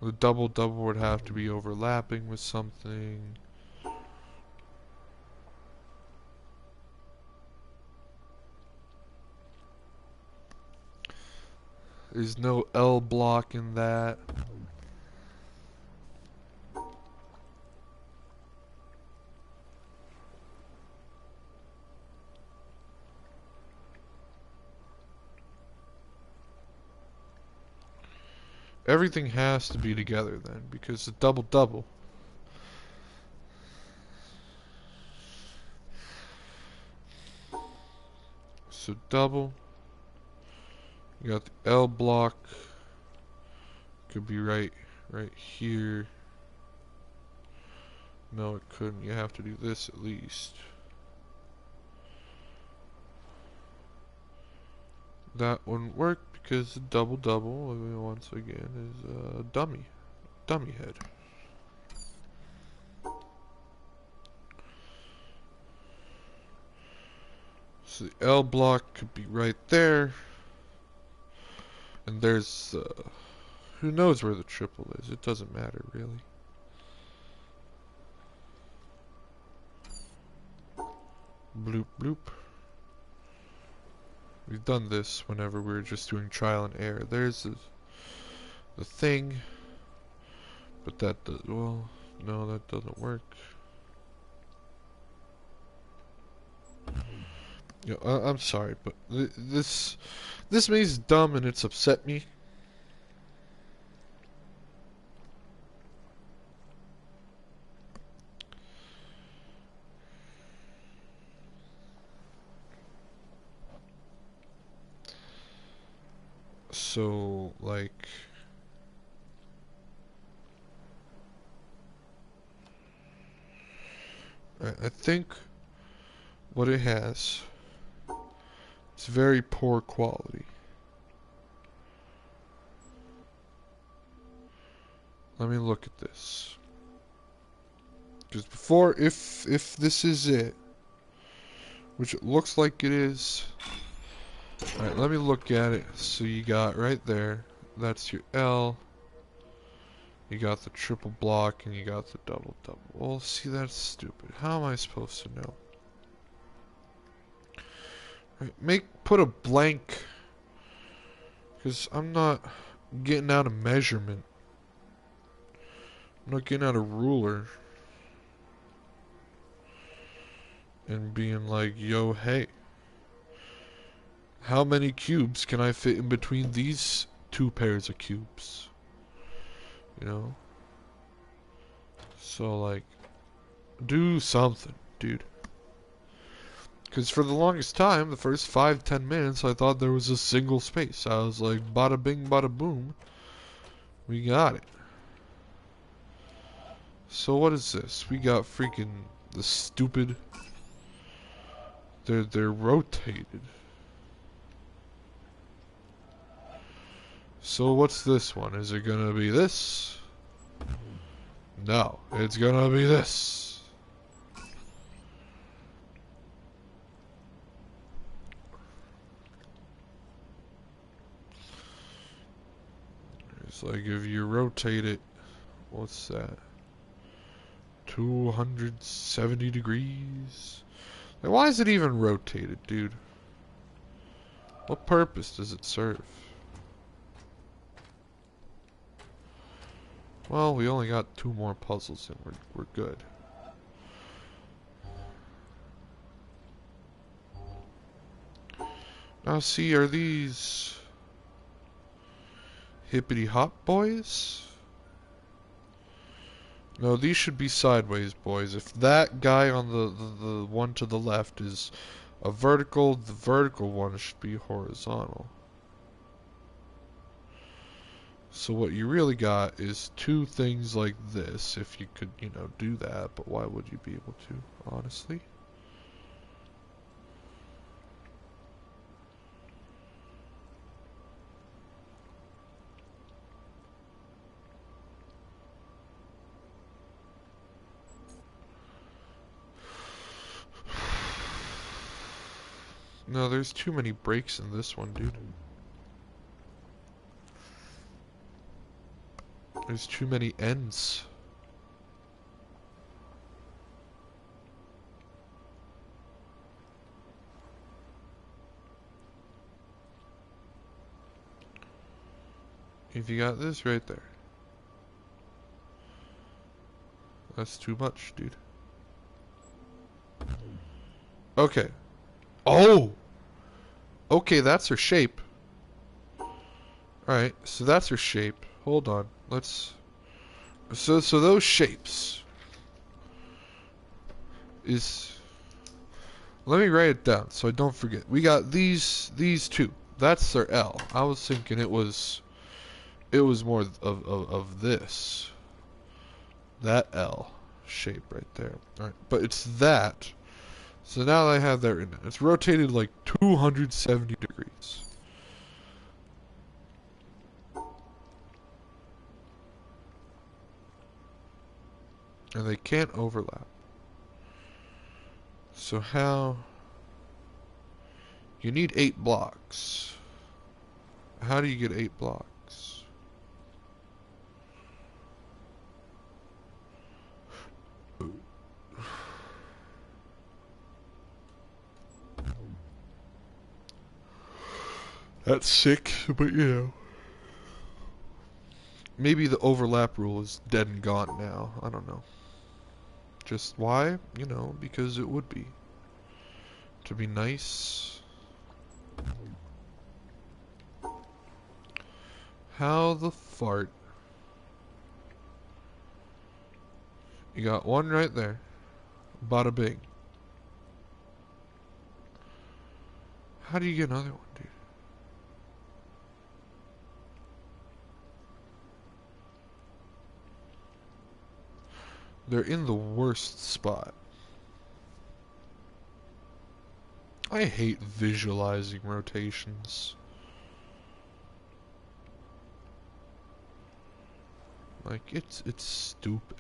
The double-double would have to be overlapping with something. There's no L block in that. everything has to be together then, because the double-double. So double. You got the L block. Could be right here. No, it couldn't. You have to do this at least. That wouldn't work because the double-double, once again, is a dummy head. So the L block could be right there. And there's, who knows where the triple is? It doesn't matter, really. Bloop, bloop. We've done this whenever we were just doing trial and error. There's the thing. But that does, well, no, that doesn't work. You know, I'm sorry, but this maze is dumb and it's upset me. So, like, I think what it has, it's very poor quality. Let me look at this. Because before, if this is it, which it looks like it is. Alright, let me look at it. So you got right there, that's your L. You got the triple block and you got the double-double. Well, see, that's stupid. How am I supposed to know? Right, put a blank. Because I'm not getting out a measurement. I'm not getting out a ruler. And being like, yo, hey. How many cubes can I fit in between these two pairs of cubes? You know? So, like, do something, dude. Because for the longest time, the first 5-10 minutes, I thought there was a single space. I was like, bada bing, bada boom. We got it. So what is this? We got freaking the stupid... They're rotated. So what's this one? Is it gonna be this? No, it's gonna be this. It's like if you rotate it, what's that? 270 degrees? Like, why is it even rotated, dude? What purpose does it serve? Well, we only got 2 more puzzles and we're good. Now see, are these hippity hop boys? No, these should be sideways boys. If that guy on the one to the left is a vertical, the vertical one should be horizontal. So what you really got is 2 things like this, if you could, you know, do that, but why would you be able to, honestly? No, there's too many breaks in this one, dude. There's too many ends. If you got this right there. That's too much, dude. Okay. Oh! Okay, that's her shape. Alright, so that's her shape. hold on. Let's... So those shapes is... Let me write it down so I don't forget. We got these two. That's their L. I was thinking it was more of this. That L shape right there. Alright, but it's that. So now I have that written down. It's rotated like 270 degrees. And they can't overlap. So how... You need 8 blocks. How do you get 8 blocks? That's sick, but you know. Maybe the overlap rule is dead and gone now. I don't know. Just why? You know, because it would be. To be nice. How the fart? You got one right there. Bada bing. How do you get another one, dude? They're in the worst spot. I hate visualizing rotations. Like, it's stupid.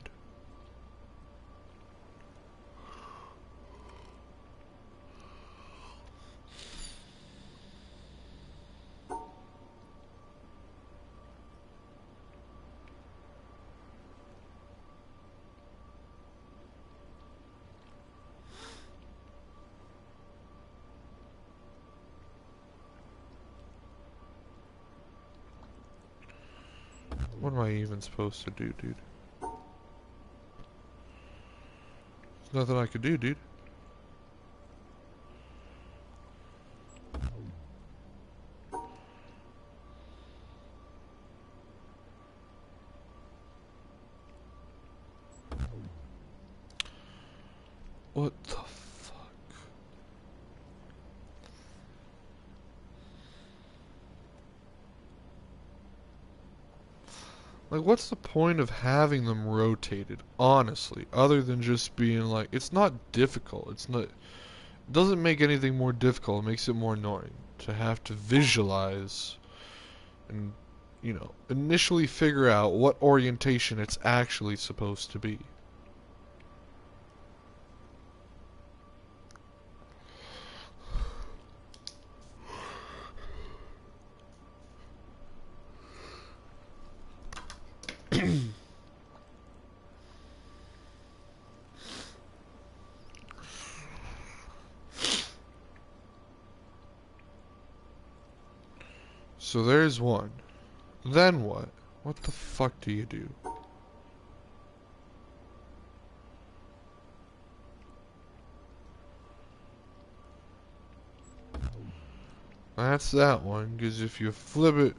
What am I even supposed to do, dude? There's nothing I could do, dude. What the fuck? Like, what's the point of having them rotated, honestly, other than just being like, it's not difficult, it's not, it doesn't make anything more difficult, it makes it more annoying to have to visualize and, you know, initially figure out what orientation it's actually supposed to be. So there's one. Then what? What the fuck do you do? That's that one, because if you flip it,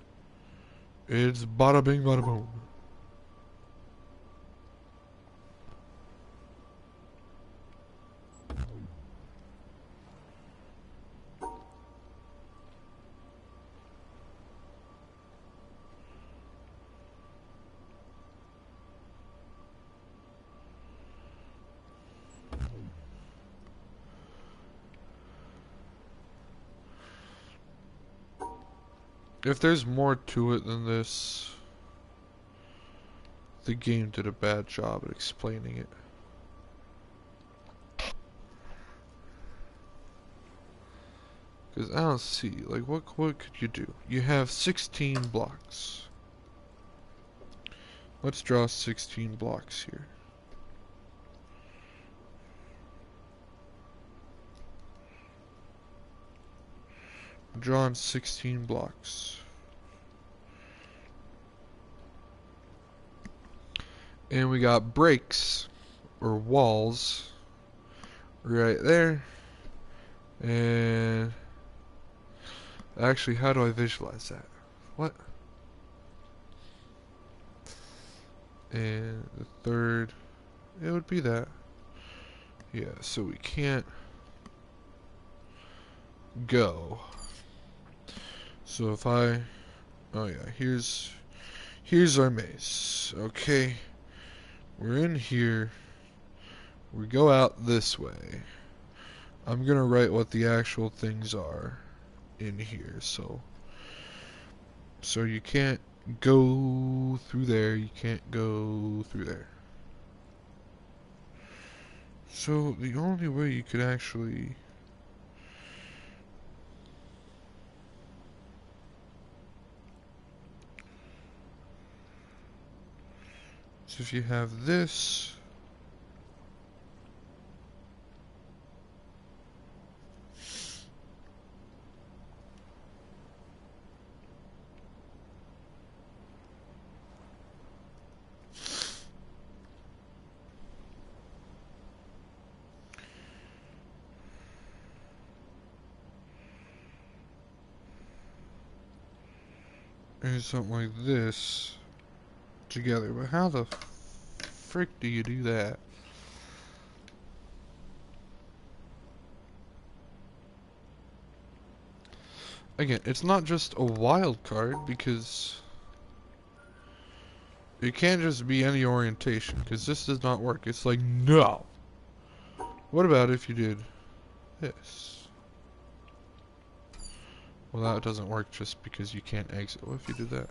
it's bada bing bada boom. If there's more to it than this, the game did a bad job at explaining it. Because I don't see, like, what could you do? You have 16 blocks. Let's draw 16 blocks here. Drawing 16 blocks. And we got breaks, or walls, right there. And actually, how do I visualize that? What? And the third, it would be that. Yeah, so we can't go. So if I, oh yeah, here's our maze. Okay, we're in here. We go out this way. I'm gonna write what the actual things are in here. So you can't go through there. You can't go through there. So the only way you could actually is if you have this. And something like this together. But how the frick do you do that? Again, it's not just a wild card because it can't just be any orientation because this does not work. It's like, no. What about if you did this? Well, that doesn't work just because you can't exit. What if you did that?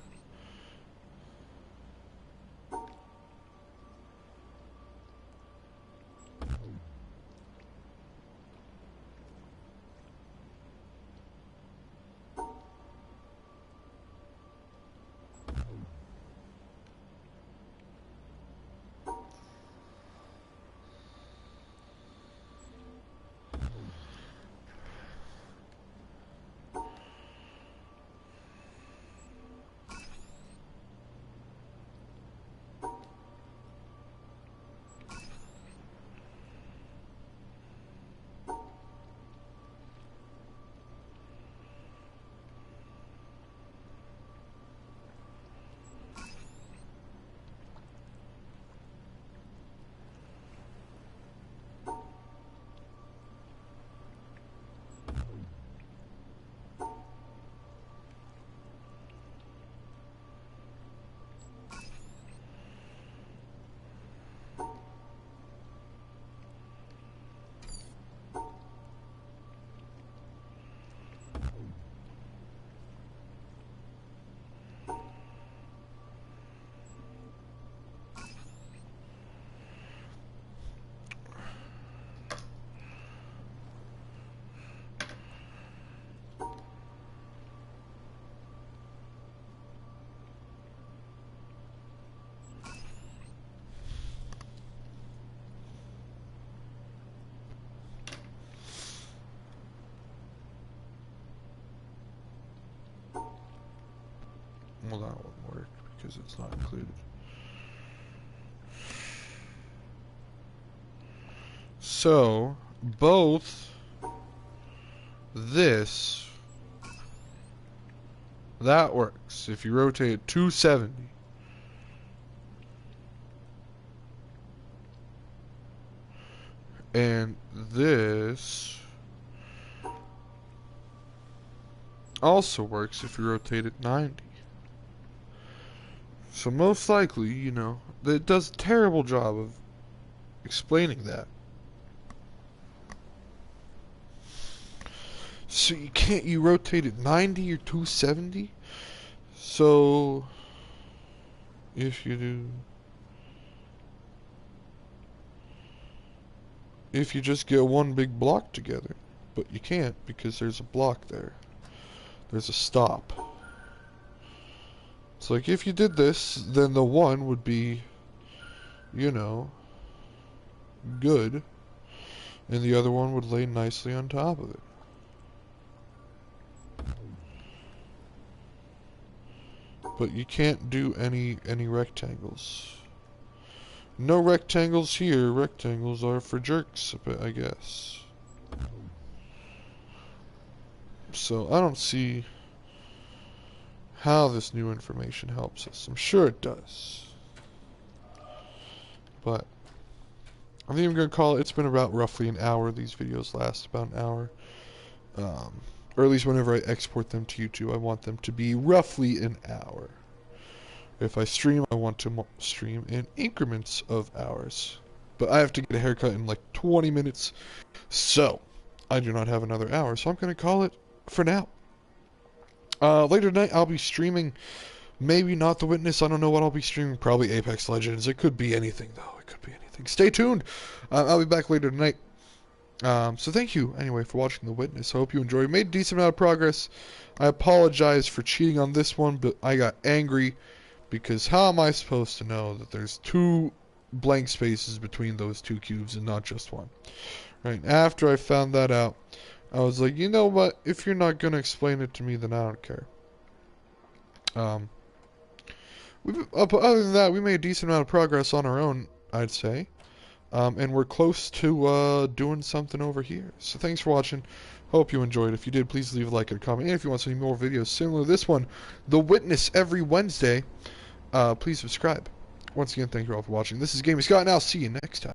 Well, that won't work because it's not included. So, both this, that works. If you rotate it 270. And this also works if you rotate it 90. So most likely, you know, it does a terrible job of explaining that. So you rotate it 90 or 270? So if you just get one big block together, but you can't because there's a block there. There's a stop. It's like if you did this, then the one would be, you know, good, and the other one would lay nicely on top of it. But you can't do any rectangles. No rectangles here. Rectangles are for jerks, I guess. So I don't see how this new information helps us. I'm sure it does. but I think I'm gonna call it. It's been about roughly an hour. These videos last about an hour. Or at least whenever I export them to YouTube, I want them to be roughly an hour. If I stream, I want to stream in increments of hours. But I have to get a haircut in like 20 minutes, so I do not have another hour, so I'm going to call it for now. Later tonight, I'll be streaming, maybe not The Witness, I don't know what I'll be streaming, probably Apex Legends. It could be anything, though. It could be anything. Stay tuned. I'll be back later tonight. So thank you, anyway, for watching The Witness. I hope you enjoyed. Made a decent amount of progress. I apologize for cheating on this one, but I got angry because how am I supposed to know that there's 2 blank spaces between those 2 cubes and not just one? Right, after I found that out, I was like, you know what? If you're not going to explain it to me, then I don't care. Other than that, we made a decent amount of progress on our own, I'd say. And we're close to doing something over here. So thanks for watching. Hope you enjoyed. If you did, please leave a like and a comment. And if you want to see more videos similar to this one, The Witness every Wednesday, please subscribe. Once again, thank you all for watching. This is GamingScot, and I'll see you next time.